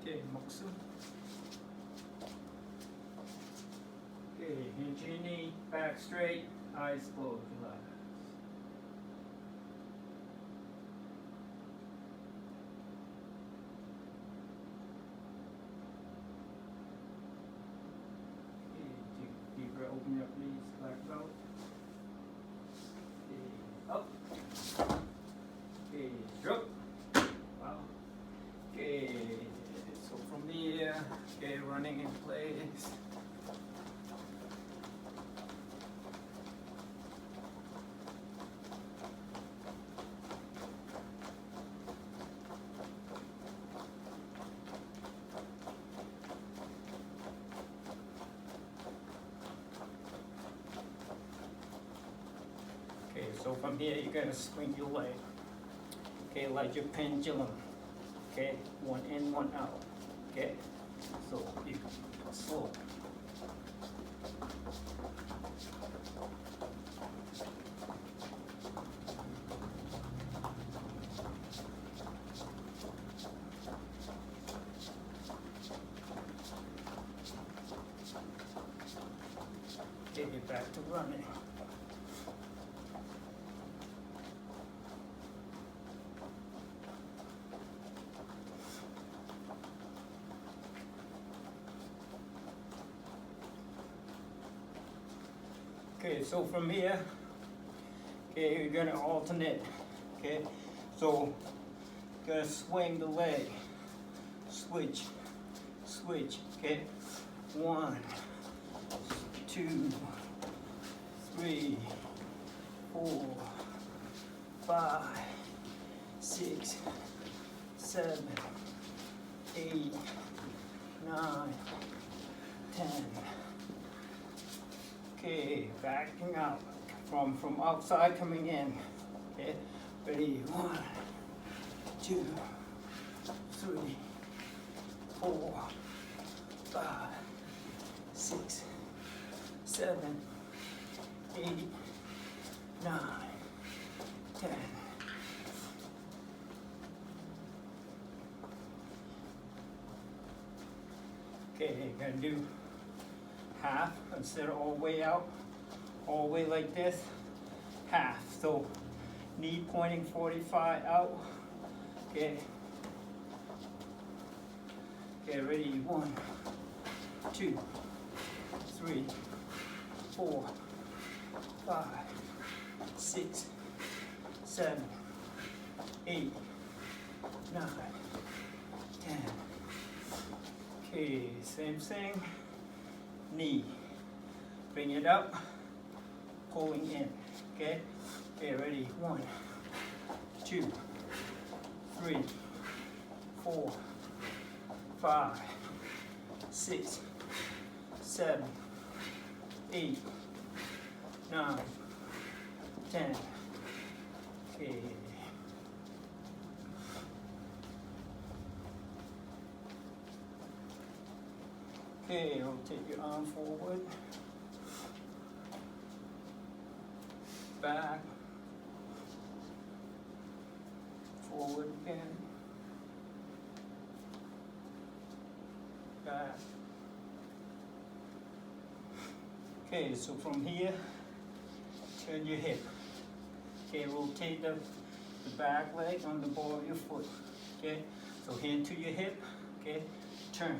Okay, 목숨. Okay, hinge your knee, back straight, eyes closed, relax. Okay, deep breath, open your knees, back out. Okay, up. Okay, drop. Wow. Okay, so from here, okay, running in place. Okay, so from here, you're gonna swing your leg. Okay, like your pendulum. Okay, one in, one out. Okay, so you slow. Okay, get back to running. Okay, so from here, okay, you're gonna alternate. Okay, so you're gonna swing the leg, switch, switch. Okay, 1, 2, 3, 4, 5, 6, 7, 8, 9, 10. Okay, backing out from outside coming in. Okay, ready? 1, 2, 3, 4, 5, 6, 7, 8, 9, 10. Okay, you're gonna do half instead of all the way out, all the way like this, half. So knee pointing 45 out. Okay. Okay, ready? 1, 2, 3, 4, 5, 6, 7, 8, 9, 10. Okay, same thing. Knee, bring it up, pulling in. Okay, okay, ready? 1, 2, 3, 4, 5, 6, 7, 8, 9, 10. Okay. Okay, rotate your arm forward, back, forward again, back. Okay, so from here, turn your hip. Okay, rotate the back leg on the ball of your foot. Okay, so hand to your hip. Okay, turn,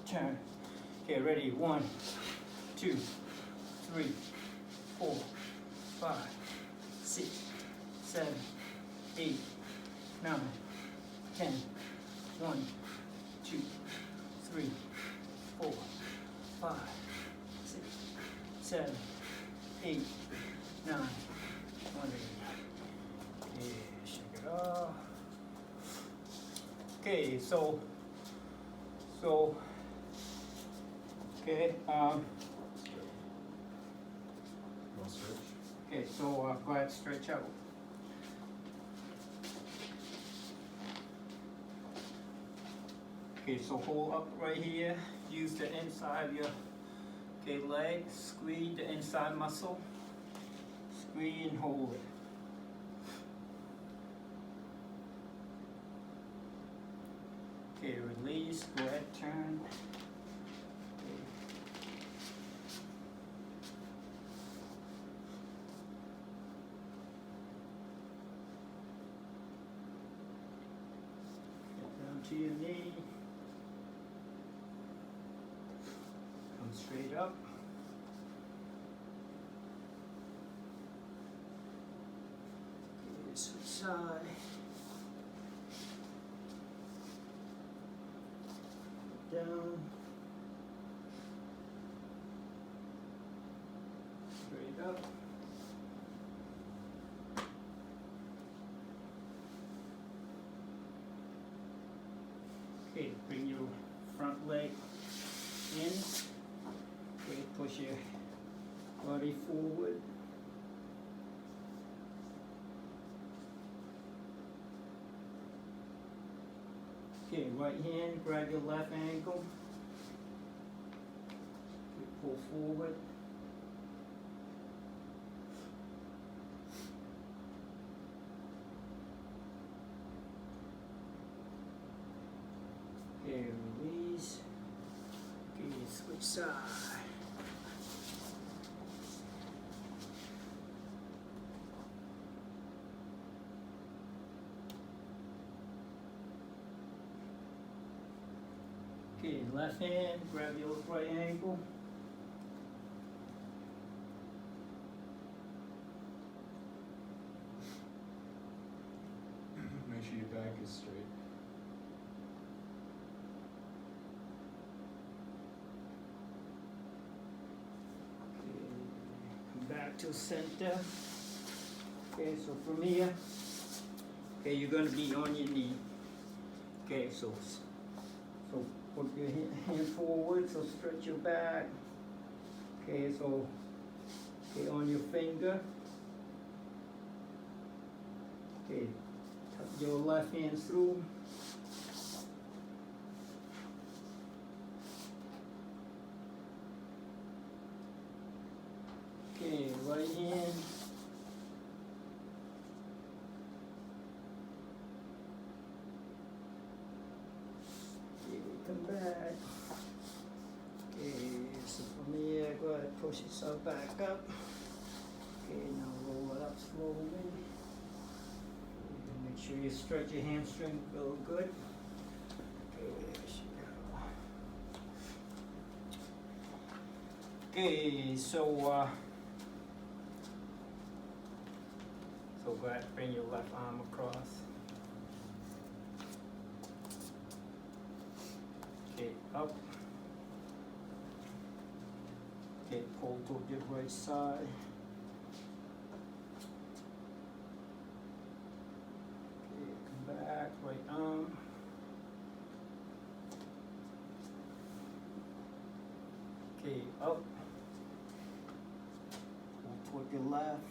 turn. Okay, ready? 1, 2, 3, 4, 5, 6, 7, 8, 9, 10. 1, 2, 3, 4, 5, 6, 7, 8, 9, 20. Okay, shake it off. Okay, so. Okay, okay, so go ahead, stretch out. Okay, so hold up right here. Use the inside of your leg. Squeeze the inside muscle. Squeeze and hold it. Okay, release, go ahead, turn. Get down to your knee. Come straight up. Okay, switch side. Down. Straight up. Okay, bring your front leg in. Okay, push your body forward. Okay, right hand, grab your left ankle. Okay, pull forward. Okay, release. Okay, switch side. Okay, left hand, grab your right ankle. Make sure your back is straight. Okay, come back to center. Okay, so from here, okay, you're gonna be on your knee. Okay, so put your hand forward, so stretch your back. Okay, so okay, on your finger. Okay, tuck your left hand through. Okay, right hand. Come back. Okay, so from here, go ahead, push yourself back up. Okay, now roll it up slowly. Okay, make sure you stretch your hamstring real good. Okay, there she go. Okay, so go ahead, bring your left arm across. Okay, up. Okay, pull to your right side. Okay, come back, right arm. Okay, up. Pull toward your left.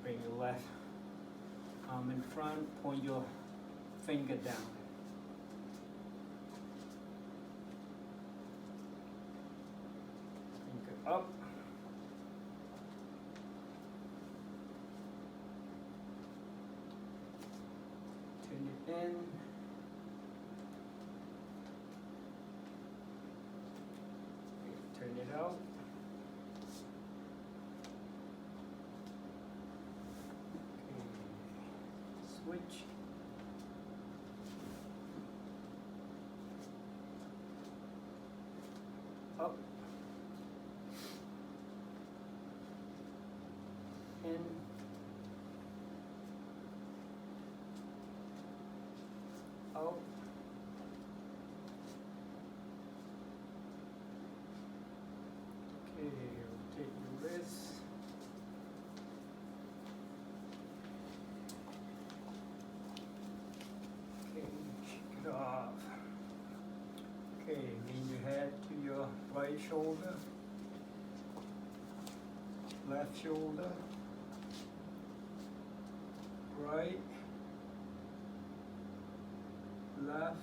Bring your left arm in front, point your finger down. Finger up. Turn it in. Turn it out. Switch. Up. In. Out. Okay, rotate your wrist. Off. Okay, lean your head to your right shoulder, left shoulder, right, left.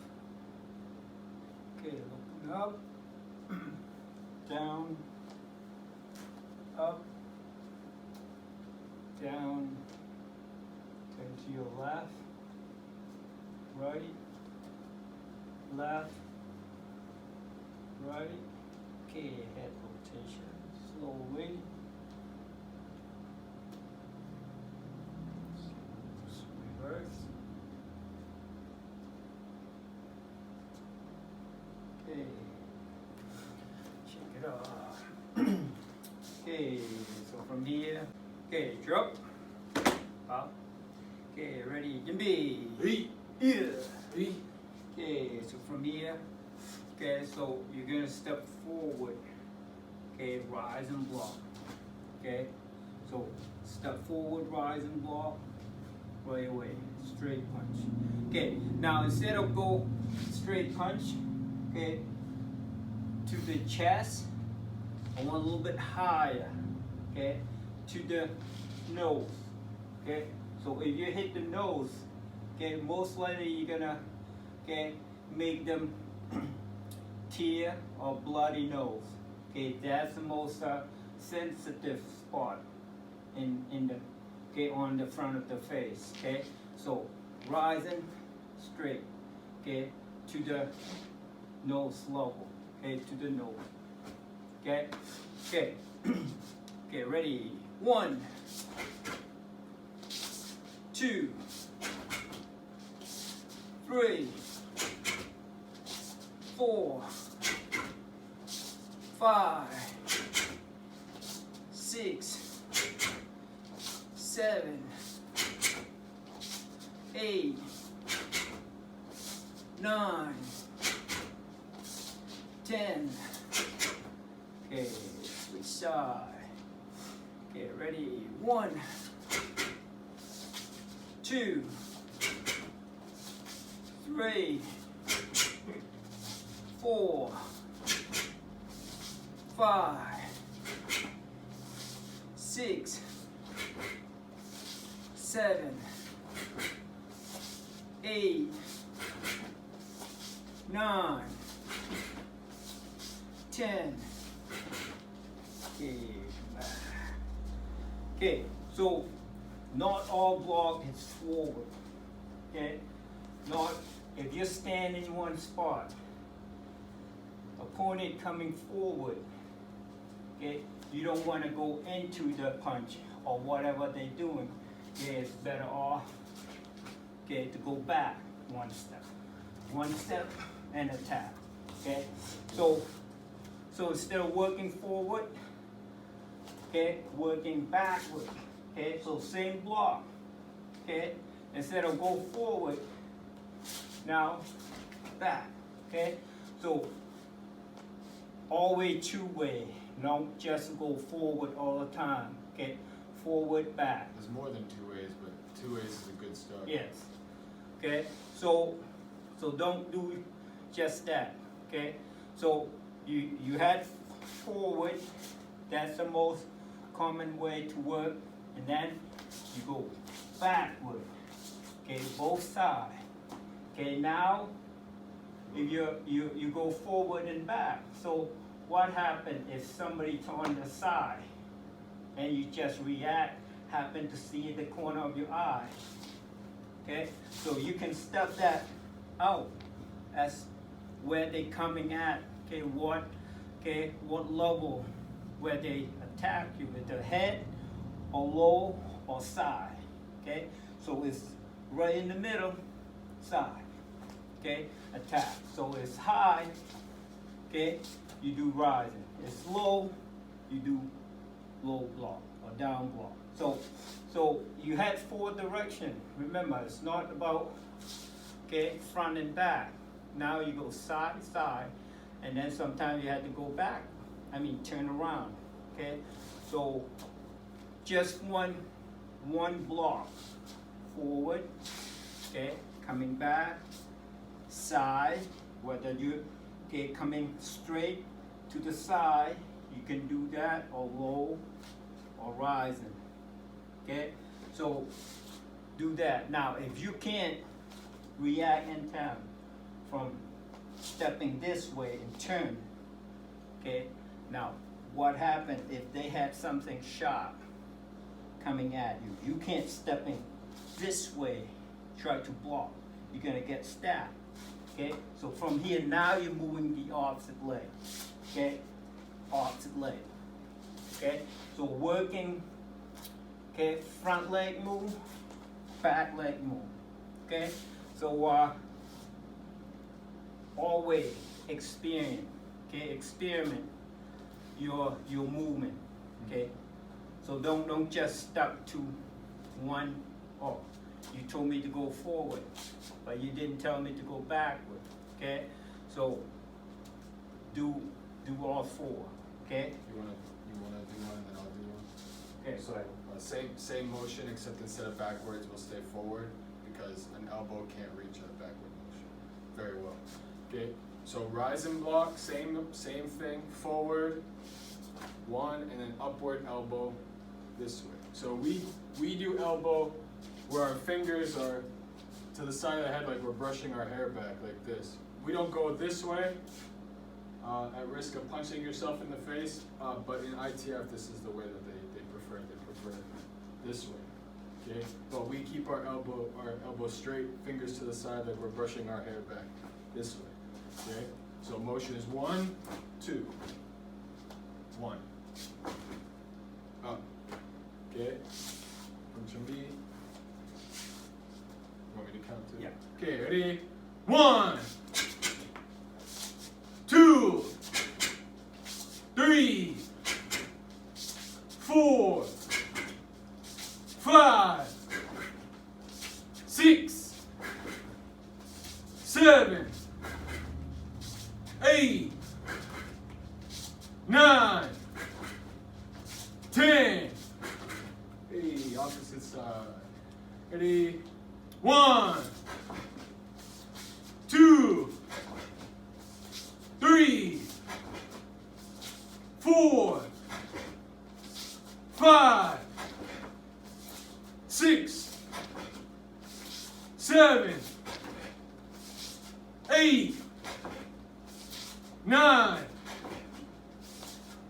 Okay, looking up, down, up, down, turn to your left, right, left, right. Okay, head rotation slowly. Reverse. Okay, check it out. Okay, so from here, okay, drop, up. Okay, ready, Jimmy. Yeah. Okay, so from here, okay, so you're gonna step forward. Okay, rise and block. Okay, so step forward, rise and block. Right away, straight punch. Okay, now instead of go straight punch, okay, to the chest, I want a little bit higher, okay, to the nose, okay. So if you hit the nose, okay, most likely you're gonna, okay, make them tear or bloody nose. Okay, that's the most sensitive spot in the, okay, on the front of the face. Okay, so rising straight, okay, to the nose level, okay, to the nose. Okay, okay, okay, ready. 1, 2, 3, 4, 5, 6, 7, 8, 9, 10. Okay, switch side. Okay, ready. 1, 2, 3, 4, 5, 6, 7, 8, 9, 10. Okay, okay, so not all block is forward. Okay, not if you stand in one spot, opponent coming forward. Okay, you don't want to go into the punch or whatever they're doing. Okay, it's better off, okay, to go back one step and attack. Okay, so instead of working forward, okay, working backward. Okay, so same block. Okay, instead of go forward, now back. Okay, so always two-way. Don't just go forward all the time. Okay, forward, back. There's more than 2 ways, but 2 ways is a good start. Yes. Okay, so don't do just that. Okay, so you head forward. That's the most common way to work, and then you go backward. Okay, both sides. Okay, now if you go forward and back. So what happened if somebody's on the side and you just react, happen to see the corner of your eye? Okay, so you can step that out as where they coming at. Okay, what level where they attack you, with the head or low or side. Okay, so it's right in the middle, side. Okay, attack. So it's high, okay, you do rising. It's low, you do low block or down block. So you head forward direction. Remember, it's not about, okay, front and back. Now you go side, and then sometimes you have to go back. I mean, turn around. Okay, so just one block forward. Okay, coming back, side. Whether you coming straight to the side, you can do that, or low, or rising. Okay, so do that. Now, if you can't react in time from stepping this way and turn, okay, Now, what happened if they had something sharp coming at you? You can't step in this way, try to block. You're gonna get stabbed. Okay? So from here, now you're moving the opposite leg. Okay? Opposite leg. Okay? So working, okay, front leg move, back leg move. Okay? So always experiment your movement. Okay? So don't just stuck to one. Oh, you told me to go forward, but you didn't tell me to go backward. Okay? So do all four. Okay? You wanna do one and then I'll do one? Okay, So same motion, except instead of backwards, we'll stay forward because an elbow can't reach a backward motion. Very well. Okay. So rise and block, same thing. Forward, one, and then upward elbow this way. So we do elbow where our fingers are to the side of the head, like we're brushing our hair back, like this. We don't go this way. At risk of punching yourself in the face, but in ITF, this is the way that they prefer it. They prefer it this way, okay? But we keep our elbow straight, fingers to the side, like we're brushing our hair back this way, okay? So motion is 1, 2, 1, up, okay? From me. Want me to count too? Yeah. Okay, ready? 1, 2, 3, 4, 5, 6, 7, 8, 9, 10. Hey, opposite side. Ready? 1, 2, 3, 4, 5, 6, 7, 8, 9,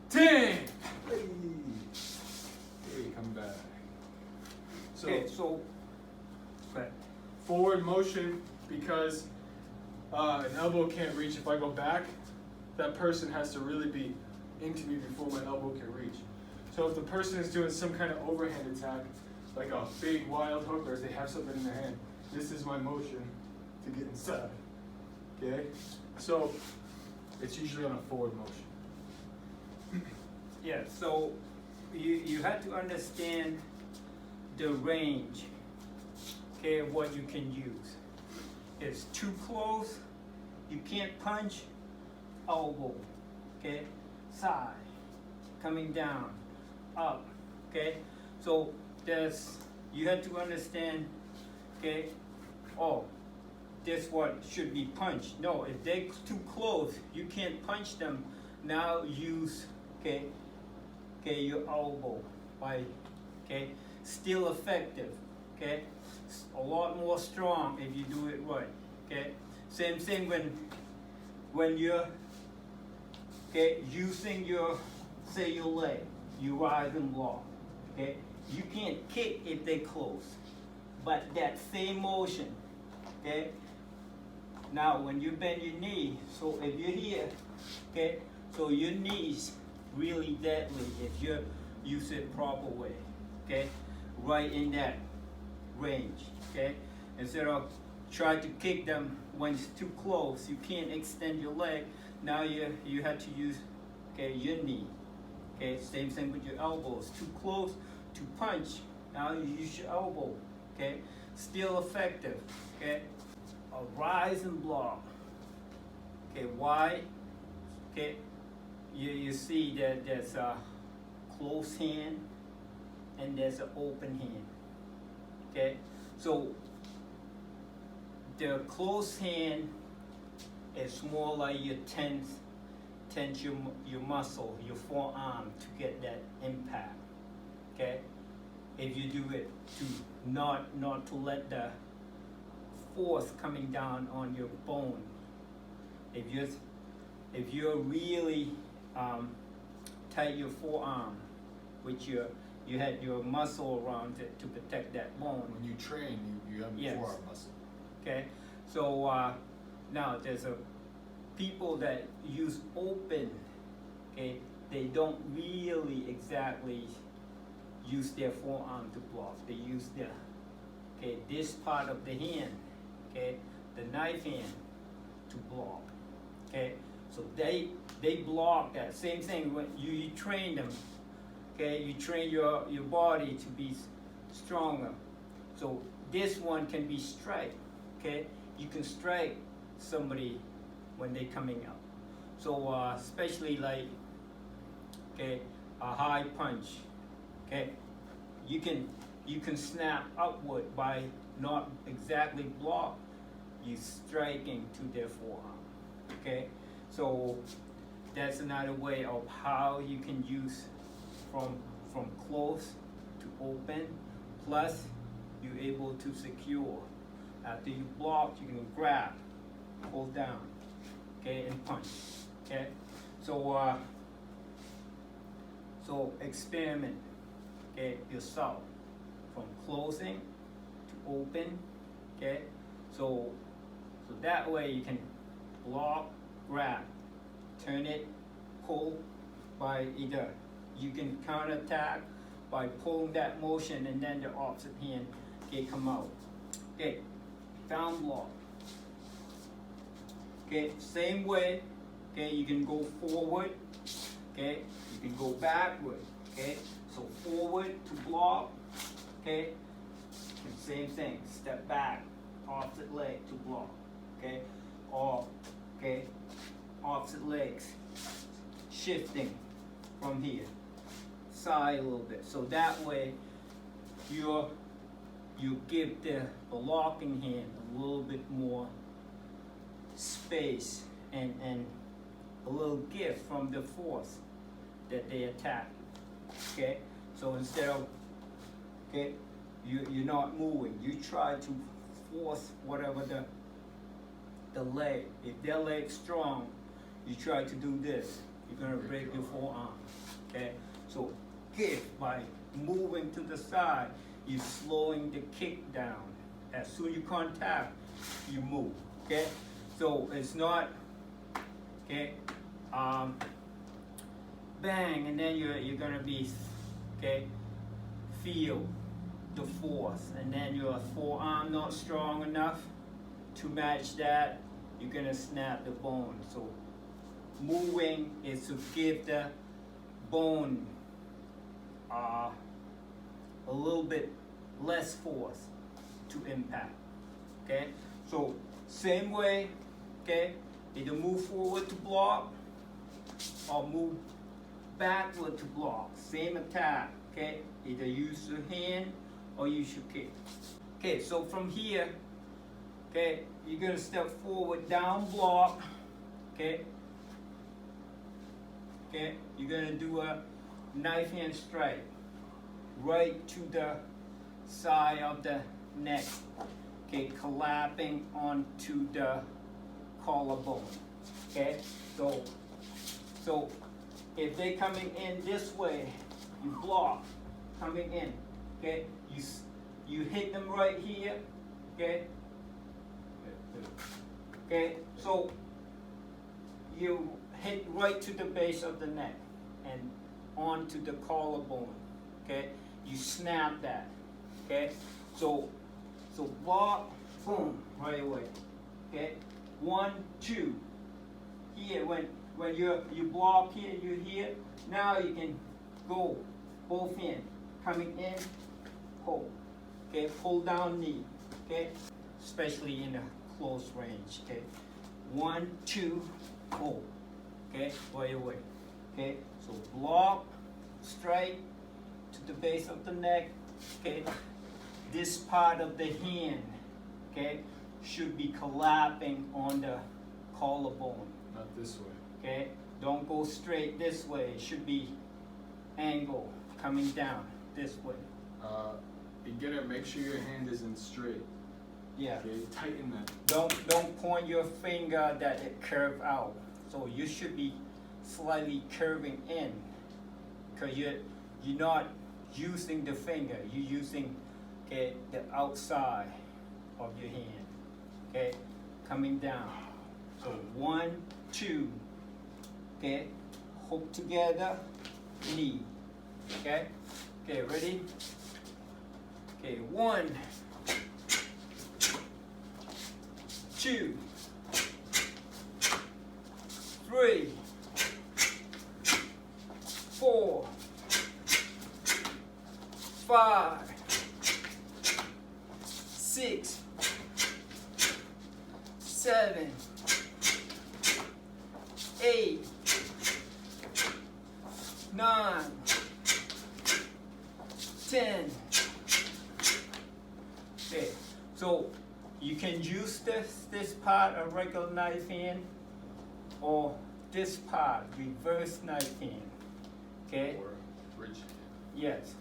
10. Hey, come back. Okay, so Forward motion because an elbow can't reach. If I go back, that person has to really be into me before my elbow can reach. So if the person is doing some kind of overhand attack, like a big wild hook, or if they have something in their hand, this is my motion to get inside. Okay? So it's usually on a forward motion. yeah, so you have to understand the range, okay, of what you can use. It's too close, you can't punch, elbow, okay, side, coming down, up, okay. So you have to understand, okay, oh, this one should be punched. No, if they're too close, you can't punch them. Now use, okay, your elbow by, okay, still effective, okay, a lot more strong if you do it right, okay. Same thing when you're, okay, using your leg, you rise and block, okay. You can't kick if they're close, but that same motion, okay. Now when you bend your knee, so if you're here, okay, so your knees really deadly if you use it proper way, okay, right in that range, okay. Instead of try to kick them when it's too close, you can't extend your leg. Now you have to use, okay, your knee, okay. Same thing with your elbows. Too close to punch. Now you use your elbow, okay. Still effective, okay. A rise and block, okay. Why? Okay. You see that there's a close hand and there's an open hand, okay. So the close hand is more like you tense your muscle, your forearm to get that impact, okay. If you do it to not to let the force coming down on your bone. If you're really tight your forearm with you had your muscle around it to protect that bone. When you train, you have Yes. forearm muscle. Okay, so now there's a people that use open. Okay, they don't really exactly use their forearm to block. They use this part of the hand, okay, the knife hand to block. Okay, so they block that same thing when you train them. Okay, you train your body to be stronger. So this one can be strike. Okay, you can strike somebody when they're coming up. So especially like a high punch. Okay, you can snap upward by not exactly block. You striking to their forearm. Okay, so that's another way of how you can use from close to open. Plus, you're able to secure. After you block, you can grab, hold down, okay, and punch. Okay, so experiment, okay, yourself from closing to open. Okay, so that way you can block, grab, turn it, pull by either. You can counterattack by pulling that motion and then the opposite hand can come out. Okay, down block. Okay, same way. Okay, you can go forward. Okay, you can go backward. Okay, so forward to block. Okay, and same thing. Step back, opposite leg to block. Okay, or opposite legs shifting from here. Side a little bit, so that way you give the blocking hand a little bit more space and a little gift from the force that they attack. Okay, so instead of you're not moving, you try to force whatever the leg. If their leg's strong, you try to do this. You're gonna break your forearm. Okay, so gift by moving to the side, you're slowing the kick down. As soon as you contact, you move. Okay, so it's not bang, and then you're gonna be feel the force, and then your forearm not strong enough to match that, you're gonna snap the bone. So moving is to give the bone a little bit less force to impact. Okay, so same way. Okay, either move forward to block or move backward to block. Same attack. Okay, either use your hand or use your kick. Okay, so from here, okay, you're gonna step forward, down block. Okay, you're gonna do a knife hand strike right to the side of the neck. Okay, collapsing onto the collarbone. Okay, so if they're coming in this way, you block coming in. Okay, you hit them right here. Okay, so you hit right to the base of the neck and onto the collarbone. Okay, you snap that. Okay, so block, boom, right away. Okay, 1, 2. Here, when you block here, you here. Now you can go both hands coming in, pull. Okay, pull down knee. Okay, especially in a close range. Okay, 1, 2, pull. Okay, right away. Okay, so block, straight to the base of the neck. Okay, this part of the hand, okay, should be collapsing on the collarbone. Not this way. Okay, don't go straight this way. It should be angle coming down this way. Beginner, make sure your hand isn't straight. Yeah. Okay, tighten that. Don't point your finger that it curve out. So you should be slightly curving in. because you're not using the finger, you're using, okay, the outside of your hand, okay, coming down. So 1, 2, okay, hook together, knee, okay, ready? Okay, 1, 2, 3, 4, 5, 6, 7, 8, 9, 10. Okay, so you can use this part, a regular knife hand, or this part, reverse knife hand. Okay? Or bridge hand. Yes.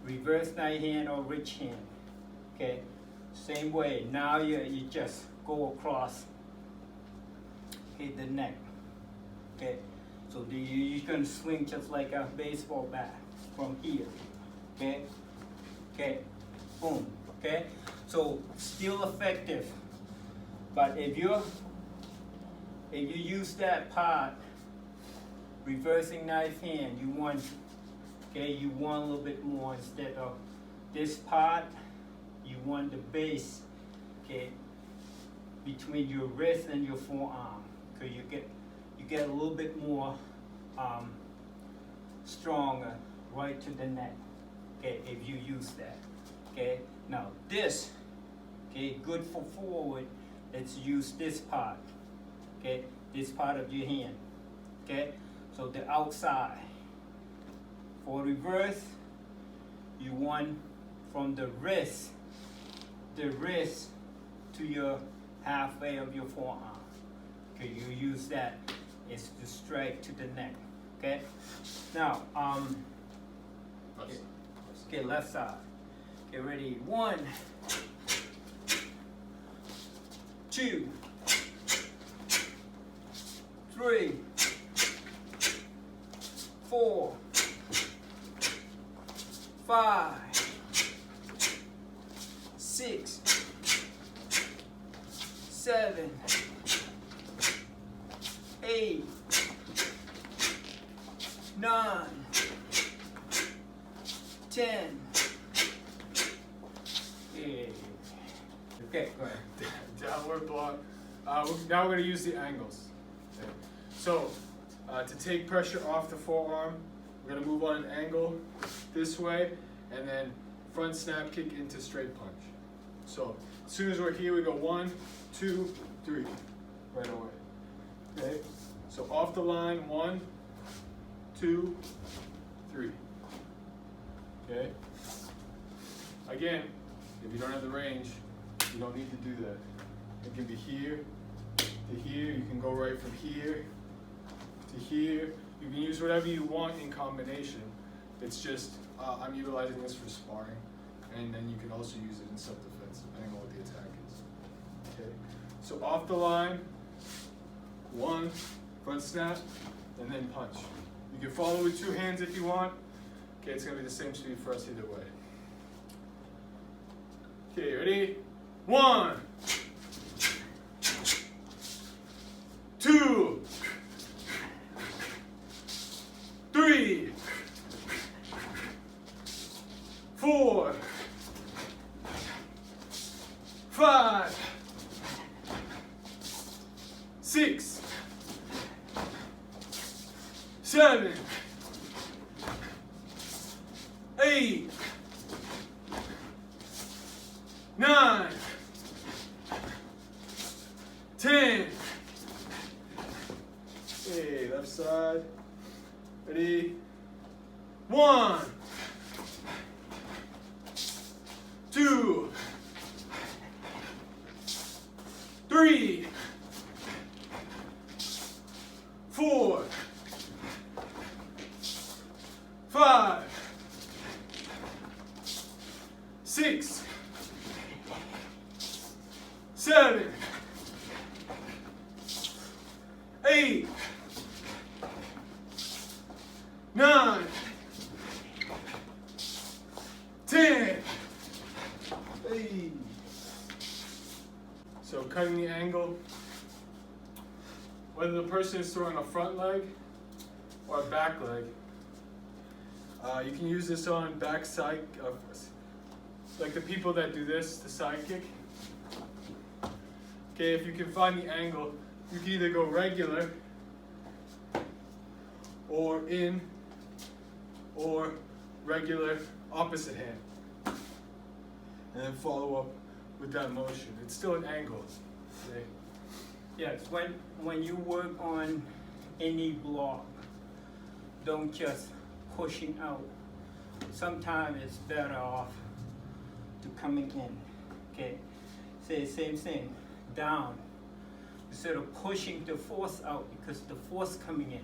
Reverse knife hand or rich hand. Okay? Same way. Now you just go across, hit the neck. Okay? So you're gonna swing just like a baseball bat from here. Okay? Okay? Boom. Okay? So still effective. But if you use that part, reversing knife hand, you want a little bit more instead of this part. You want the base, okay, between your wrist and your forearm, because you get a little bit more stronger right to the neck. Okay, if you use that. Okay, now this, okay, good for forward. Let's use this part. Okay, this part of your hand. Okay, so the outside. For reverse, you want from the wrist to your halfway of your forearm. Okay, you use that is to strike to the neck. Okay, now okay, left side. Get ready. 1, 2, 3, 4, 5, 6, 7, 8, 9, 10. Okay, go ahead. Downward block. Now we're going to use the angles. Okay. So, to take pressure off the forearm, we're going to move on an angle this way, and then front snap kick into straight punch. So, as soon as we're here, we go 1, 2, 3, right away. Okay? So off the line, 1, 2, 3. Okay? Again, if you don't have the range, you don't need to do that. It can be here to here. You can go right from here to here. You can use whatever you want in combination. It's just, I'm utilizing this for sparring, and then you can also use it in self-defense, depending on what the attack is. Okay? So off the line, 1, front snap, and then punch. You can follow with 2 hands if you want. Okay, it's gonna be the same speed for us either way. Okay, ready? 1, 2, 3, 4, 5, 6, 7, 8, 9, 10. Okay, left side. Ready? 1, 2, 3, 4, 5, 6, 7, 8, 9, angle, whether the person is throwing a front leg or a back leg. You can use this on back side, like the people that do this, the side kick. Okay, if you can find the angle, you can either go regular or in or regular opposite hand. And then follow up with that motion. It's still an angle. Okay? Yes, when you work on any block, don't just pushing out. Sometimes it's better off to coming in. Okay, say same thing, down. Instead of pushing the force out because the force coming in.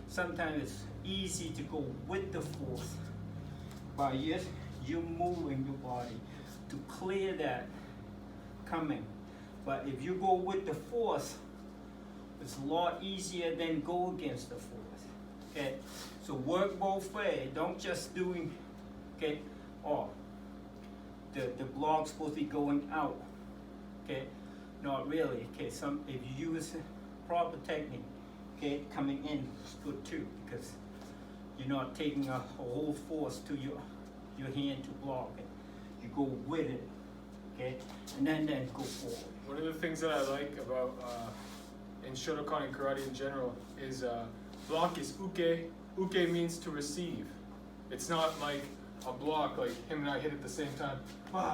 Sometimes it's easy to go with the force by just you moving your body to clear that coming. But if you go with the force, it's a lot easier than go against the force. Okay, so work both ways. Don't just doing, okay, oh, the block's supposed to be going out. Okay, not really. Okay, if you use proper technique, okay, coming in is good too because you're not taking a whole force to your hand to block it. You go with it, okay, and then go forward. One of the things that I like about in Shotokan and karate in general is block is uke. Uke means to receive. It's not like a block like him and I hit at the same time,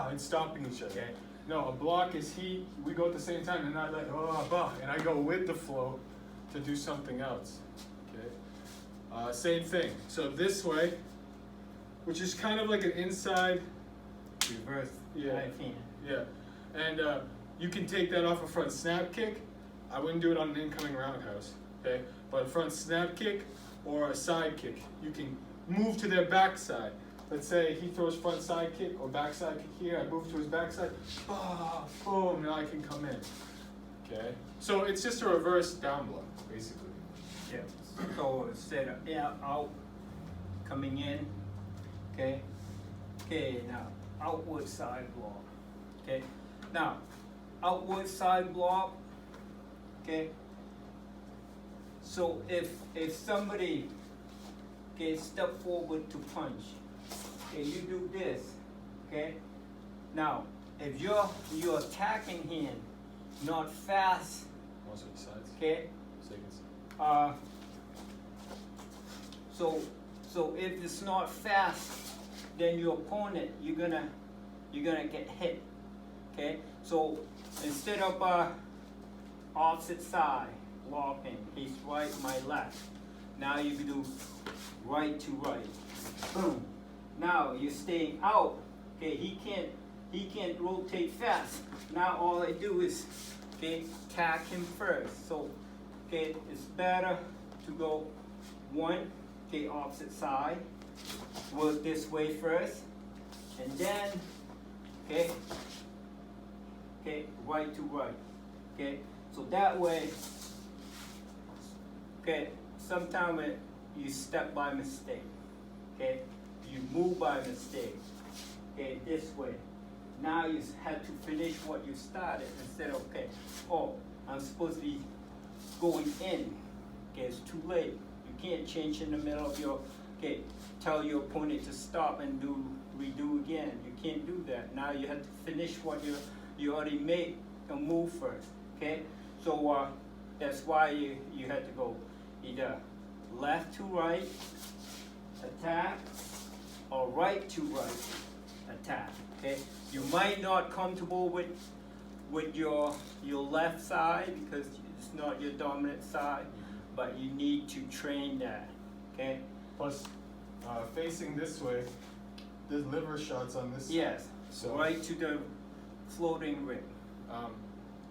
and stopping each other. Okay. No, a block is we go at the same time and I like and I go with the flow to do something else. Okay. Same thing. So this way, which is kind of like an inside Reverse Yeah. right hand. Yeah, and you can take that off a front snap kick. I wouldn't do it on an incoming roundhouse, okay? But a front snap kick or a side kick, you can move to their backside. Let's say he throws front side kick or back side kick here. I move to his backside. Boom! Now I can come in. Okay. So it's just a reverse down block, basically. Yeah. So instead of out, coming in. Okay. Okay. Now outward side block. Okay. Now outward side block. Okay. So if somebody step forward to punch, okay, you do this, okay. Now if your attacking hand not fast, Also the sides. okay. Seconds. So if it's not fast, then your opponent you're gonna get hit, okay. So instead of opposite side blocking, he's right, my left. Now you can do right to right. Boom. Now you're staying out. Okay, he can't rotate fast. Now all I do is attack him first. So it's better to go one, opposite side. Work this way first, and then right to right. Okay, so that way, sometimes you step by mistake. Okay, you move by mistake. Okay, this way. Now you have to finish what you started instead of I'm supposed to be going in. Okay, it's too late. You can't change in the middle of your tell your opponent to stop and redo again. You can't do that. Now you have to finish what you already made a move first. Okay, so that's why you had to go either left to right attack or right to right attack. Okay, you might not comfortable with your left side because it's not your dominant side, but you need to train that. Okay. Plus, facing this way, there's liver shots on this. Yes. So right to the floating ring.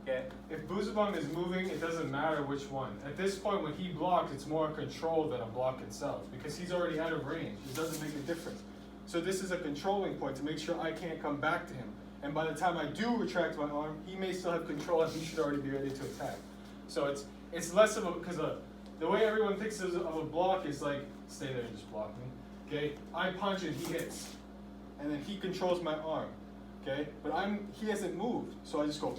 Okay. If Buzabong is moving, it doesn't matter which one. At this point, when he blocks, it's more a control than a block itself because he's already out of range. It doesn't make a difference. So this is a controlling point to make sure I can't come back to him. And by the time I do retract my arm, he may still have control and he should already be ready to attack. So it's less of a, because the way everyone thinks of a block is like, stay there and just block me. Okay, I punch and he hits, and then he controls my arm. Okay, but he hasn't moved, so I just go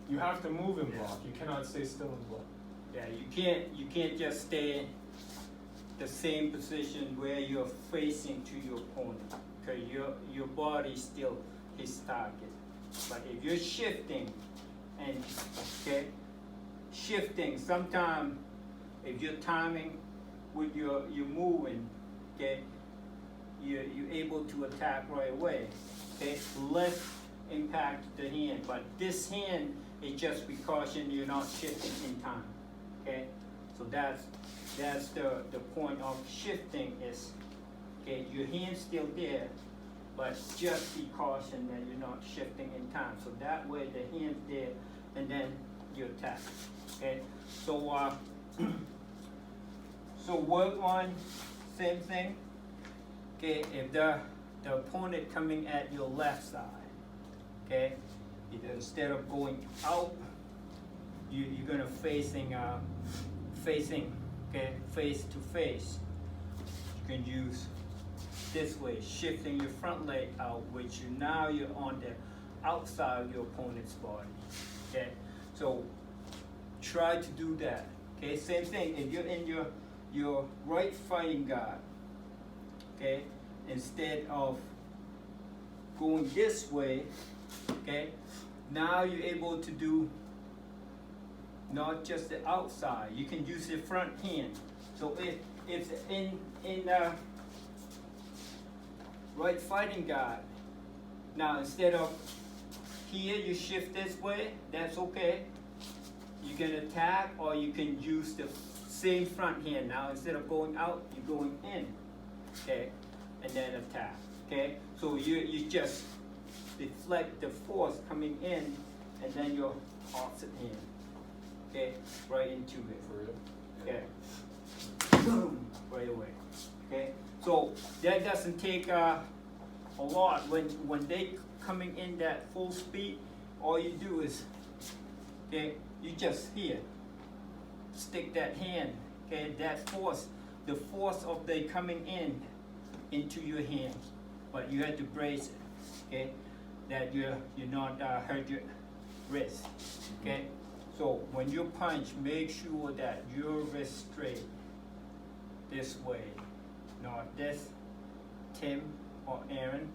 You have to move in Yeah. block. You cannot stay still in block. Yeah, you can't just stay the same position where you're facing to your opponent, because your body still his target. But if you're shifting and shifting, sometimes if you're timing with your moving, you're able to attack right away. Less impact the hand, but this hand is just precaution you're not shifting in time. So that's the point of shifting is your hand's still there, but just be caution that you're not shifting in time. So that way the hand's there and then you attack. So so work on same thing. If the opponent coming at your left side, instead of going out, you're gonna facing face to face. You can use this way, shifting your front leg out, which now you're on the outside of your opponent's body. So try to do that. Same thing. If you're in your right fighting guard, instead of going this way, now you're able to do not just the outside. You can use the front hand. So if it's in the right fighting guard, now instead of here you shift this way, that's okay. You can attack, or you can use the same front hand. Now instead of going out, you're going in, and then attack. So you just deflect the force coming in, and then your opposite hand, right into it. For real? Boom, right away. So that doesn't take a lot. When they coming in that full speed, all you do is, you just here, stick that hand, that force, the force of they coming in into your hand, but you have to brace it, that you're not hurt your wrist, So when you punch, make sure that your wrist straight this way, not this, Tim or Aaron,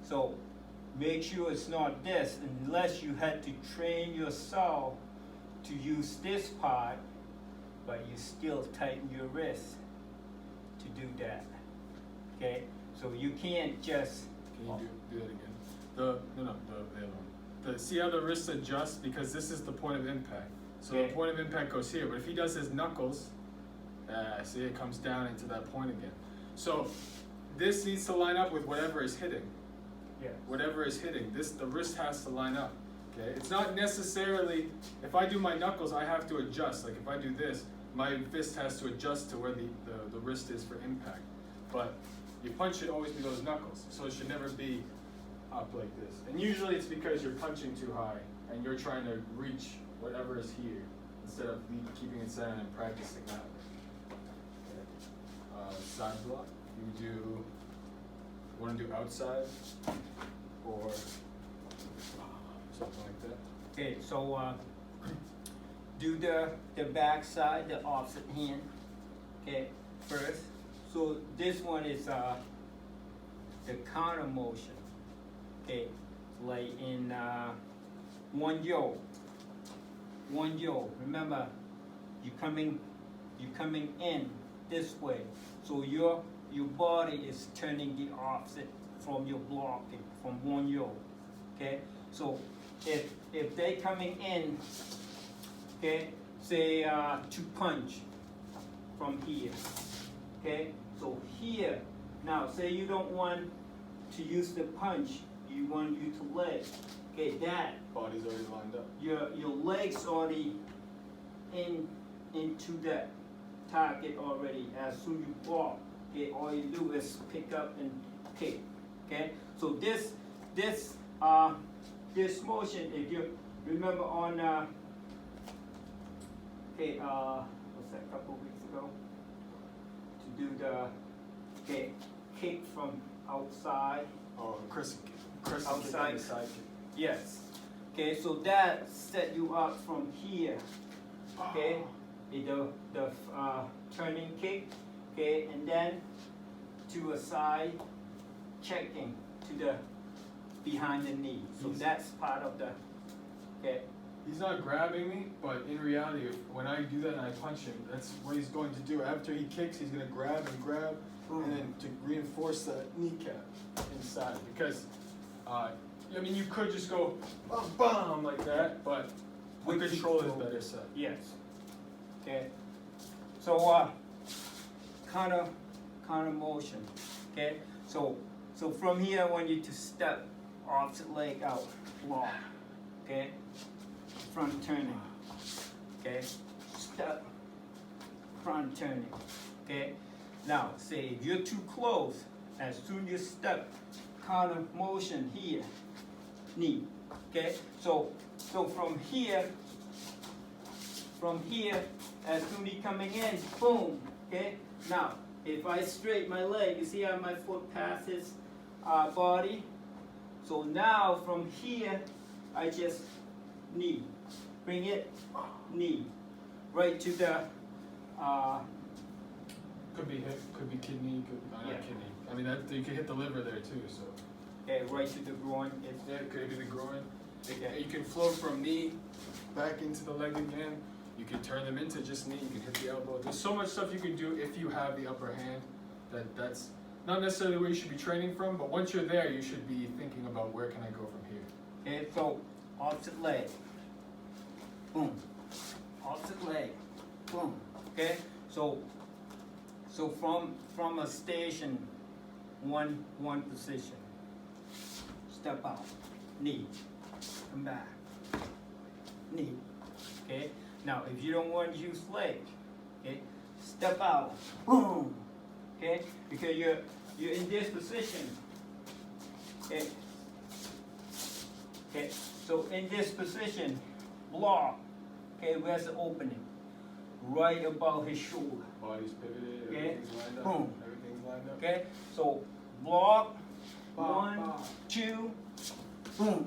So make sure it's not this, unless you had to train yourself to use this part, but you still tighten your wrist to do that. So you can't just. Can you do that again? The other one. See how the wrist adjusts, because this is the point of impact. So the point of impact goes here, but if he does his knuckles, see, it comes down into that point again. So this needs to line up with whatever is hitting. Whatever is hitting, the wrist has to line up. It's not necessarily, if I do my knuckles, I have to adjust. Like if I do this, my fist has to adjust to where the wrist is for impact. But your punch should always be those knuckles, so it should never be up like this. And usually it's because you're punching too high and you're trying to reach whatever is here instead of keeping it centered and practicing that way. Side block, you want to do outside or something like that? So do the back side, the opposite hand, first. So this one is the counter motion, like in Won-Hyo. Remember, you coming in this way, so your body is turning the opposite from your blocking from Won-Hyo. So if they coming in, say to punch from here. So here, now say you don't want to use the punch, you want you to leg. That Body's already lined up. your legs already into that target already. As soon as you block, all you do is pick up and kick. So this motion, if you remember on what's that, a couple of weeks ago, to do the kick from outside. Oh, Chris Outside. the side kick. Yes. Okay, so that set you up from here. Okay, the turning kick. Okay, and then to a side checking to the behind the knee. So that's part of the. Okay. He's not grabbing me, but in reality, when I do that and I punch him, that's what he's going to do. After he kicks, he's going to grab, and then to reinforce the kneecap inside. Because, I mean, you could just go bam like that, but with control is better set. Yes. Okay. So counter motion. Okay. So from here, I want you to step opposite leg out, block. Okay. Front turning. Okay. Step. Front turning. Okay. Now, say if you're too close, as soon as you step, counter motion here, knee. Okay. So from here, as soon as coming in, boom. Okay. Now, if I straighten my leg, you see how my foot passes body. So now from here, I just knee. Bring it, knee, right to the. Could be hip, could be kidney, not kidney. I mean, you could hit the liver there too. So. Okay, right to the groin. It could be the groin. You can flow from knee back into the leg again. You can turn them into just knee. You can hit the elbow. There's so much stuff you can do if you have the upper hand. That's not necessarily where you should be training from, but once you're there, you should be thinking about where can I go from here. Okay, so opposite leg. Boom. Opposite leg. Boom. Okay, so from a station, one position. Step out. Knee. Come back. Knee. Okay. Now, if you don't want to use leg, okay, step out. Boom. Okay, because you're in this position. Okay. Okay. So in this position, block. Okay, where's the opening? Right above his shoulder. Body's pivoted. Okay. Everything's lined up. Boom. Everything's lined up. Okay. So block. Bow, 1, bow. 2, boom.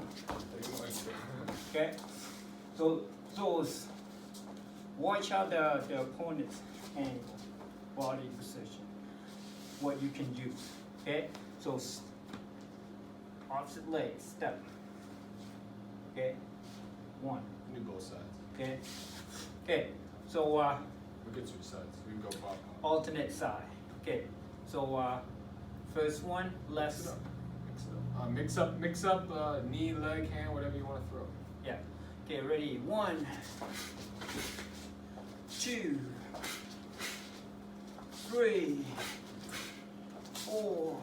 Okay. So watch how the opponent's angle, body position, what you can use. Okay. So opposite leg step. Okay. 1. Do both sides. Okay. Okay. So We could switch sides. We can go pop. alternate side. Okay. So first one, left. Mix up knee, leg, hand, whatever you want to throw. Yeah. Okay, ready. 1, 2, 3, 4,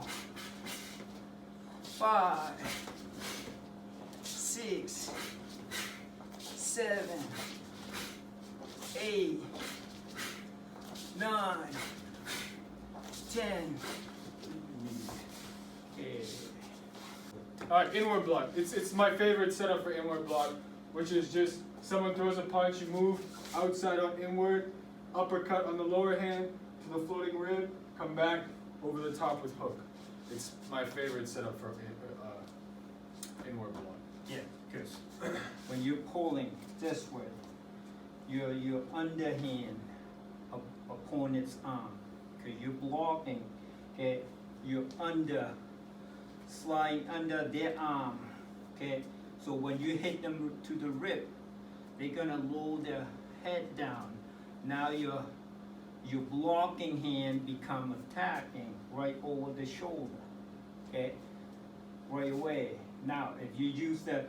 5, 6, 7, 8, 9, 10. Okay. Alright, inward block. It's my favorite setup for inward block, which is just someone throws a punch, you move outside on inward, uppercut on the lower hand to the floating rib, come back over the top with hook. It's my favorite setup for inward block. Yeah, because when you're pulling this way, you're underhand opponent's arm. Because you're blocking, okay, you're sliding under their arm, okay? So when you hit them to the rib, they're gonna lower their head down. Now your blocking hand become attacking right over the shoulder, okay? Right away. Now, if you use the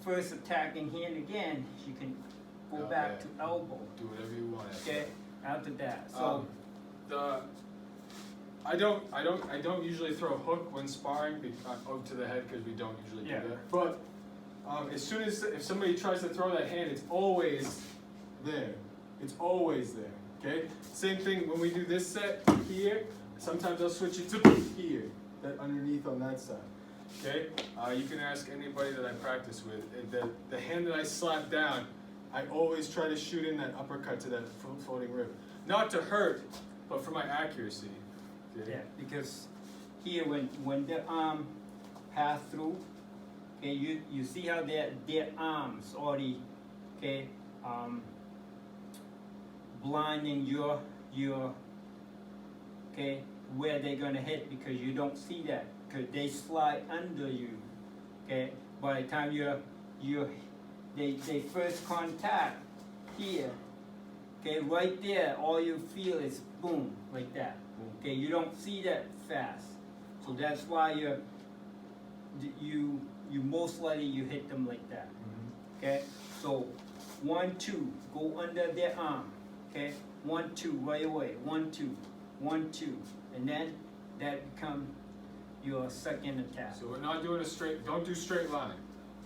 first attacking hand again, you can go back to elbow. Do whatever you want. Okay, after that. So I don't usually throw a hook when sparring out to the head because we don't usually do that. But as soon as if somebody tries to throw that hand, it's always there. It's always there. Okay. Same thing when we do this set here. Sometimes I'll switch it to here, that underneath on that side. Okay. You can ask anybody that I practice with. The hand that I slap down, I always try to shoot in that uppercut to that floating rib. Not to hurt, but for my accuracy. Okay? yeah, because here when the arm pass through, Okay, you see how their arms already, okay, blinding your okay, where they're gonna hit, because you don't see that, because they slide under you. Okay, by the time they first contact here, okay, right there, all you feel is boom, like that. Okay, you don't see that fast, so that's why you most likely you hit them like that. Okay, so 1, 2, go under their arm. Okay, 1, 2, right away. 1, 2, 1, 2, and then that become your second attack. So we're not doing a straight. Don't do straight line.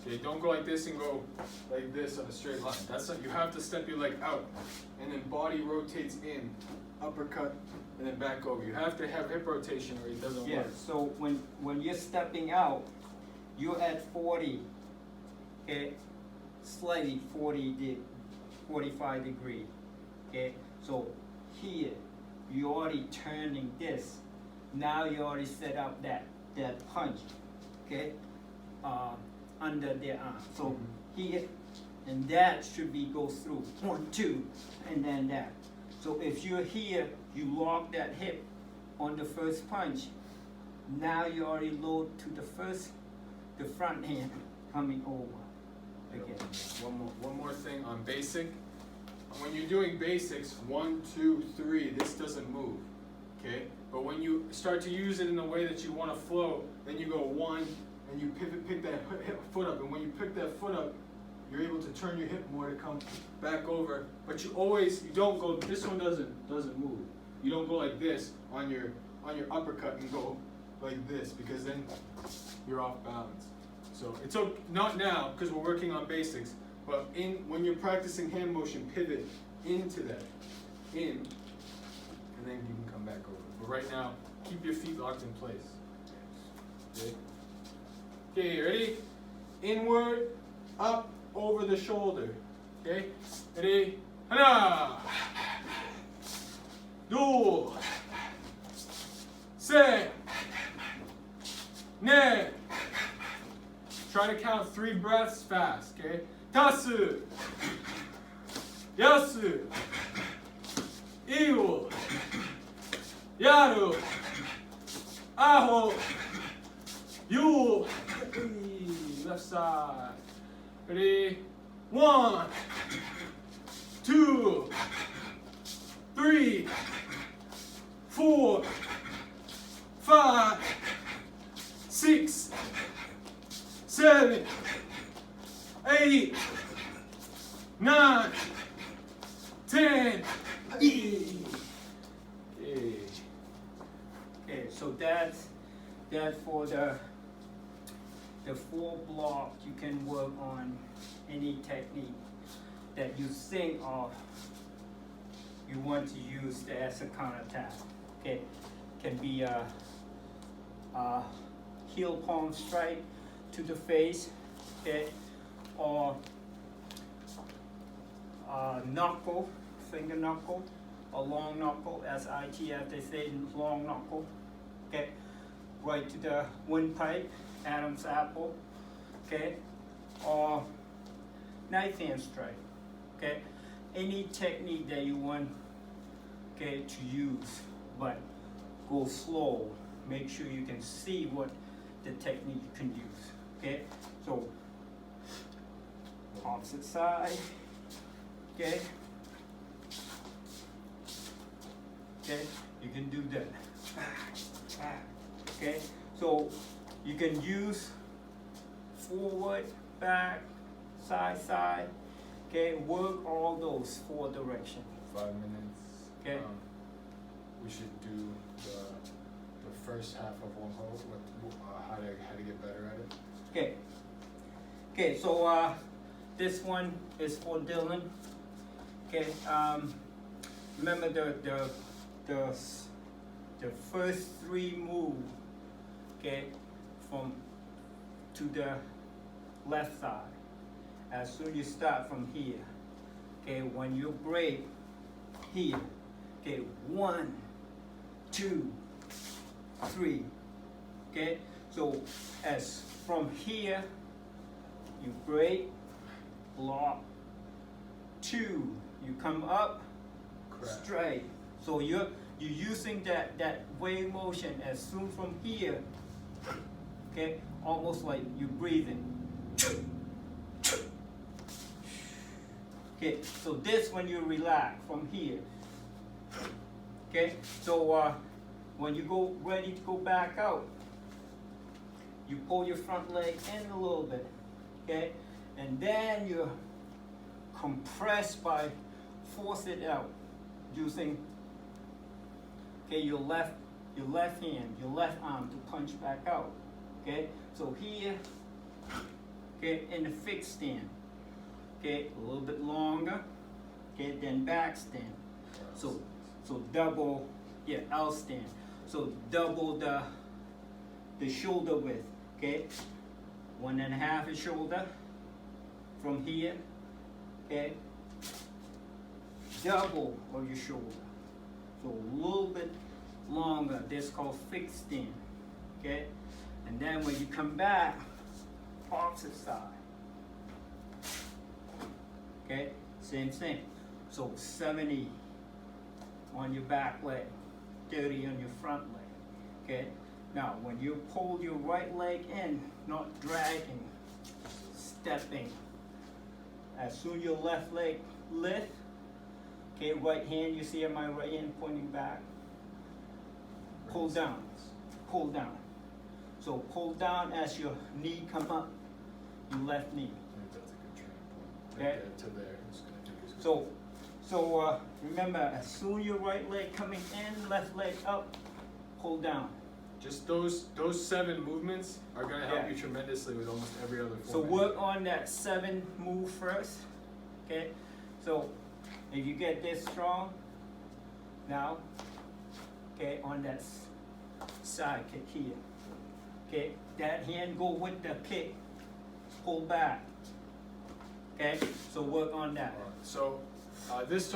Okay, don't go like this and go like this on a straight line. That's not. You have to step your leg out, and then body rotates in, uppercut, and then back over. You have to have hip rotation, or it doesn't Yeah. work. So when you're stepping out, you're at 40. Okay, slightly 45 degree. Okay, so here you're already turning this. Now you already set up that punch. Okay, under their arm. So here, and that should be go through 1, 2, and then that. So if you're here, you lock that hip on the first punch. Now you already load to the front hand coming over again. One more thing on basic. When you're doing basics, 1, 2, 3, this doesn't move, okay? But when you start to use it in the way that you want to flow, then you go 1, and you pick that foot up. And when you pick that foot up, you're able to turn your hip more to come back over. But you don't go. This one doesn't move. You don't go like this on your uppercut and go like this, because then you're off balance. So it's okay, not now because we're working on basics. But when you're practicing hand motion, pivot into that, and then you can come back over. But right now, keep your feet locked in place. Okay, okay, ready? Inward, up, over the shoulder. Okay, ready? Hana, do, se, ne. Try to count 3 breaths fast. Okay. タス、ヤス、イオ、ヤル、アホ、ユ、left side. Ready? 1, 2, 3, 4, 5, 6, 7, 8, 9, 10. Okay, so that's for the 4 block. You can work on any technique that you think of you want to use as a counterattack. Okay, can be a heel palm strike to the face. Okay, or knuckle, finger knuckle, or long knuckle, as ITF they say, long knuckle. Okay, right to the windpipe, Adam's apple. Okay, or knife hand strike. Okay, any technique that you want, okay, to use, but go slow. Make sure you can see what the technique you can use. Okay, so opposite side. Okay. Okay, you can do that. Okay, so you can use forward, back, side, side. Okay, work all those 4 directions. 5 minutes. Okay. We should do the first half of Won-Hyo. How to get better at it. Okay. Okay, so this one is for Dylan. Okay, remember the first 3 moves. Okay, from to the left side. As soon as you start from here. Okay, when you break here. Okay, 1, 2, 3. Okay, so as from here you break, block, 2, you come up, Crab. straight. So you're using that wave motion as soon from here, okay, almost like you're breathing. Okay, so this when you relax from here. Okay, so when you go ready to go back out, you pull your front leg in a little bit, okay, and then you compress by force it out using, okay, your left hand, your left arm to punch back out. Okay, so here, okay, in the fixed stand, okay, a little bit longer, okay, then back stand. So double, yeah, L stand. So double the shoulder width, okay, 1.5 inch shoulder from here, okay, double of your shoulder. So a little bit longer. This is called fixed stand, okay. And then when you come back, opposite side. Okay, same thing. So 70 on your back leg, 30 on your front leg. Okay. Now when you pull your right leg in, not dragging, stepping. As soon your left leg lift, okay, right hand, you see my right hand pointing back. Pull down, pull down. So pull down as your knee come up, your left knee. I think that's a good training point. Okay. Right there to there. It's gonna take us- So remember, as soon your right leg coming in, left leg up, pull down. Just those 7 movements are gonna help Yeah. you tremendously with almost every other So form. work on that 7 move first, okay? So if you get this strong, now, okay, on that side kick here, okay, that hand go with the kick, pull back, okay? So work on that. So this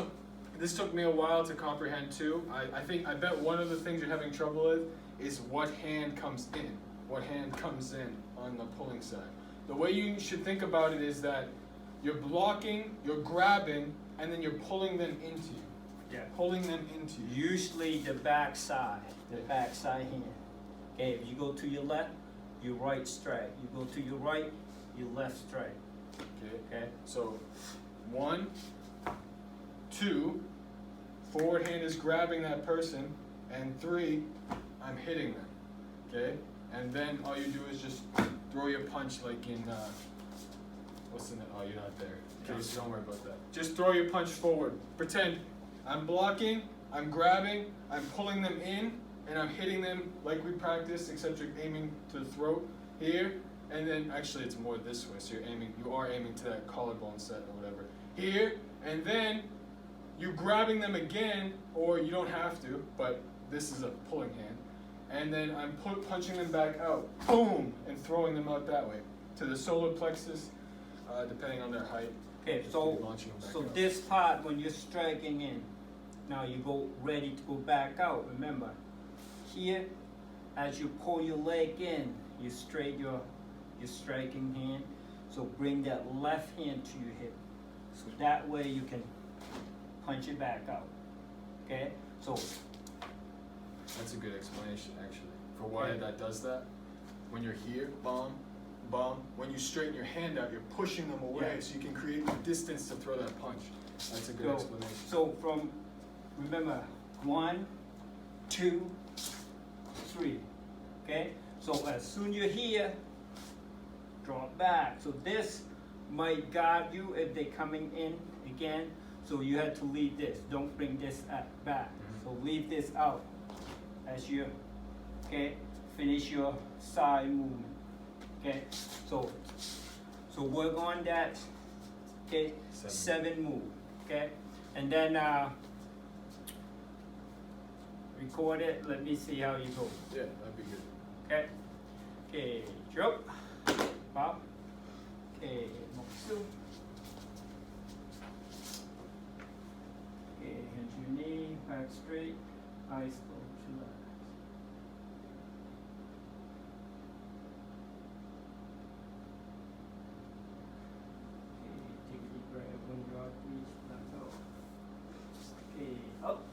took me a while to comprehend too. I bet one of the things you're having trouble with is what hand comes in, on the pulling side. The way you should think about it is that you're blocking, you're grabbing, and then you're pulling them into you. Yeah. Pulling them into you. Usually the back side hand. Okay, if you go to your left, your right straight. You go to your right, your left straight. Okay. Okay? So 1, 2, forward hand is grabbing that person, and 3, I'm hitting them. Okay? And then all you do is just throw your punch like in what's in it? Oh, you're not there. Okay, so don't worry about that. Just throw your punch forward. Pretend I'm blocking, I'm grabbing, I'm pulling them in, and I'm hitting them like we practiced, except you're aiming to the throat here, and then actually it's more this way, so you are aiming to that collarbone set or whatever. Here, and then you grabbing them again, or you don't have to, but this is a pulling hand. And then I'm punching them back out, boom, and throwing them out that way to the solar plexus, depending on their height. Okay, Just so keep launching them back out. this part when you're striking in, now you go ready to go back out. Remember, here, as you pull your leg in, you straight your striking hand. So bring that left hand to your hip. So that way you can punch it back out. Okay? So That's a good explanation, actually, for why Okay. that does that. When you're here, bomb, bomb. When you straighten your hand out, you're pushing them away, Yeah. so you can create the distance to throw that punch. That's a good explanation. So remember, 1, 2, 3. Okay? So as soon you're here, drop back. So this might guard you if they're coming in again. So you have to leave this. Don't bring this back. So leave this out as you, okay, finish your side movement. Okay? So work on that, okay, 7 move. Okay? And then record it. Let me see how you go. Yeah, that'd be good. Okay. Okay, drop. Pop. Okay, Moksu. Okay, hinge your knee, back straight, eyes closed, relax. Up.